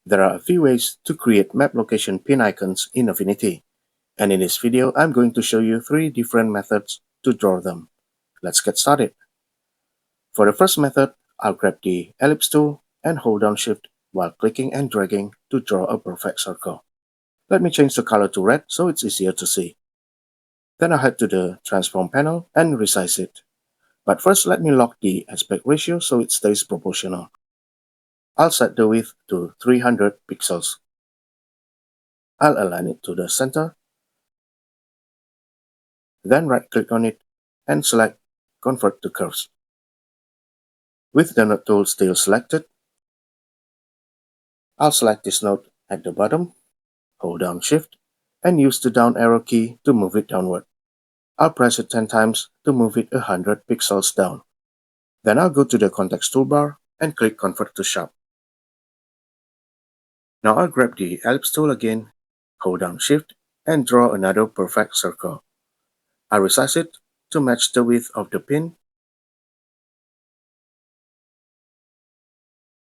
There are a few ways to create map location pin icons in Affinity, and in this video I'm going to show you 3 different methods to draw them. Let's get started. For the first method, I'll grab the ellipse tool and hold down Shift while clicking and dragging to draw a perfect circle. Let me change the color to red so it's easier to see. Then I'll head to the transform panel and resize it. But first let me lock the aspect ratio so it stays proportional. I'll set the width to 300 pixels. I'll align it to the center. Then right-click on it and select Convert to Curves. With the node tool still selected, I'll select this node at the bottom, hold down Shift, and use the down arrow key to move it downward. I'll press it 10 times to move it 100 pixels down. Then I'll go to the context toolbar and click Convert to Sharp. Now I'll grab the ellipse tool again, hold down Shift, and draw another perfect circle. I'll resize it to match the width of the pin.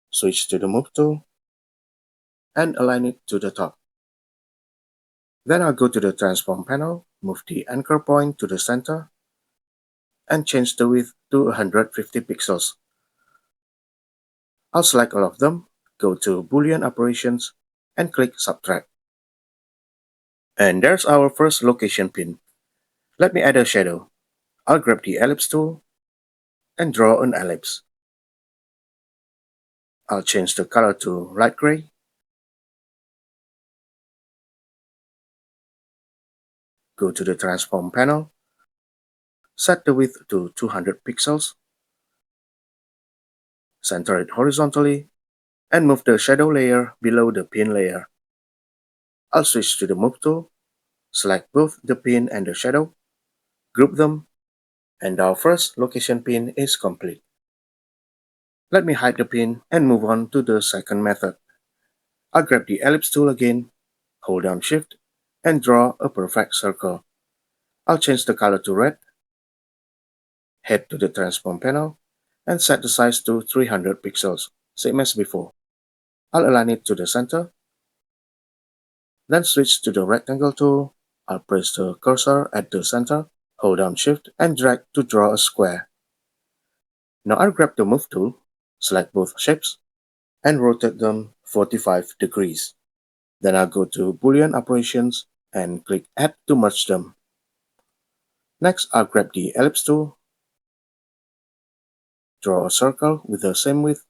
Switch to the Move tool and align it to the top. Then I'll go to the Transform panel, move the anchor point to the center, and change the width to 150 pixels. I'll select all of them, go to Boolean Operations, and click Subtract. And there's our first location pin. Let me add a shadow. I'll grab the ellipse tool and draw an ellipse. I'll change the color to light gray. Go to the Transform panel, set the width to 200 pixels, center it horizontally, and move the shadow layer below the pin layer. I'll switch to the Move tool, select both the pin and the shadow, group them, and our first location pin is complete. Let me hide the pin and move on to the second method. I'll grab the ellipse tool again, hold down Shift, and draw a perfect circle. I'll change the color to red, head to the Transform panel, and set the size to 300 pixels, same as before. I'll align it to the center, then switch to the Rectangle tool. I'll place the cursor at the center, hold down Shift, and drag to draw a square. Now I'll grab the Move tool, select both shapes, and rotate them 45 degrees. Then I'll go to Boolean Operations and click Add to merge them. Next, I'll grab the ellipse tool, draw a circle with the same width,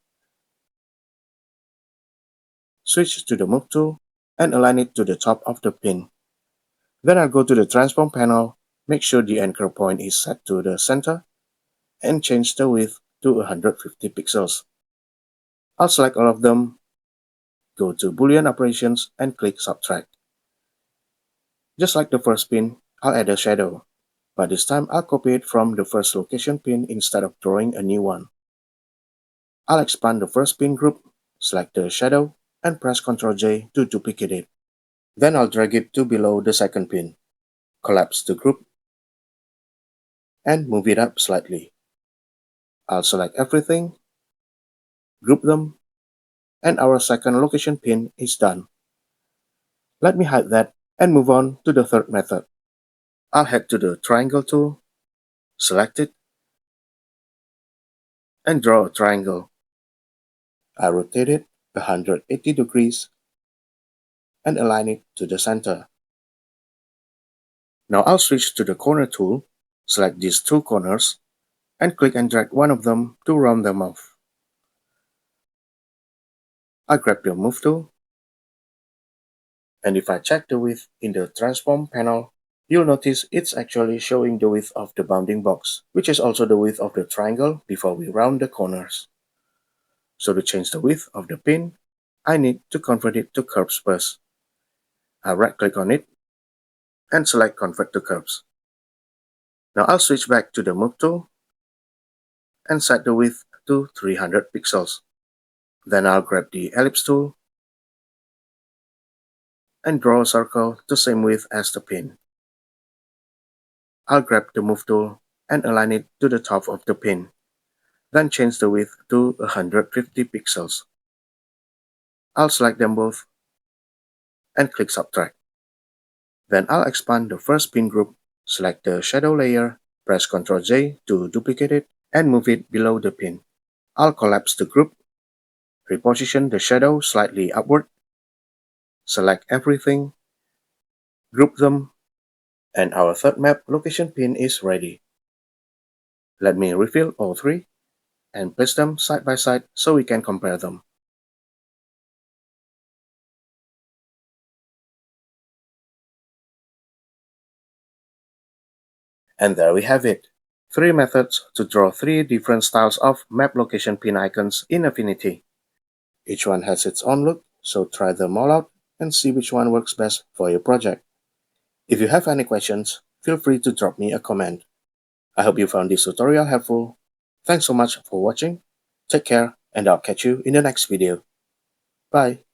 switch to the Move tool, and align it to the top of the pin. Then I'll go to the Transform panel, make sure the anchor point is set to the center, and change the width to 150 pixels. I'll select all of them, go to Boolean Operations, and click Subtract. Just like the first pin, I'll add a shadow, but this time I'll copy it from the first location pin instead of drawing a new one. I'll expand the first pin group, select the shadow, and press Ctrl J to duplicate it. Then I'll drag it to below the second pin, collapse the group, and move it up slightly. I'll select everything, group them, and our second location pin is done. Let me hide that and move on to the third method. I'll head to the Triangle tool, select it, and draw a triangle. I'll rotate it 180 degrees and align it to the center. Now I'll switch to the Corner tool, select these two corners, and click and drag one of them to round them off. I'll grab the Move tool, and if I check the width in the Transform panel, you'll notice it's actually showing the width of the bounding box, which is also the width of the triangle before we round the corners. So to change the width of the pin, I need to convert it to curves first. I'll right-click on it and select Convert to Curves. Now I'll switch back to the Move tool and set the width to 300 pixels. Then I'll grab the ellipse tool and draw a circle the same width as the pin. I'll grab the Move tool and align it to the top of the pin. Then change the width to 150 pixels. I'll select them both and click Subtract. Then I'll expand the first pin group, select the shadow layer, press Ctrl J to duplicate it, and move it below the pin. I'll collapse the group, reposition the shadow slightly upward, select everything, group them, and our third map location pin is ready. Let me refill all three and place them side by side so we can compare them. And there we have it. 3 methods to draw 3 different styles of map location pin icons in Affinity. Each one has its own look, so try them all out and see which one works best for your project. If you have any questions, feel free to drop me a comment. I hope you found this tutorial helpful. Thanks so much for watching. Take care, and I'll catch you in the next video. Bye.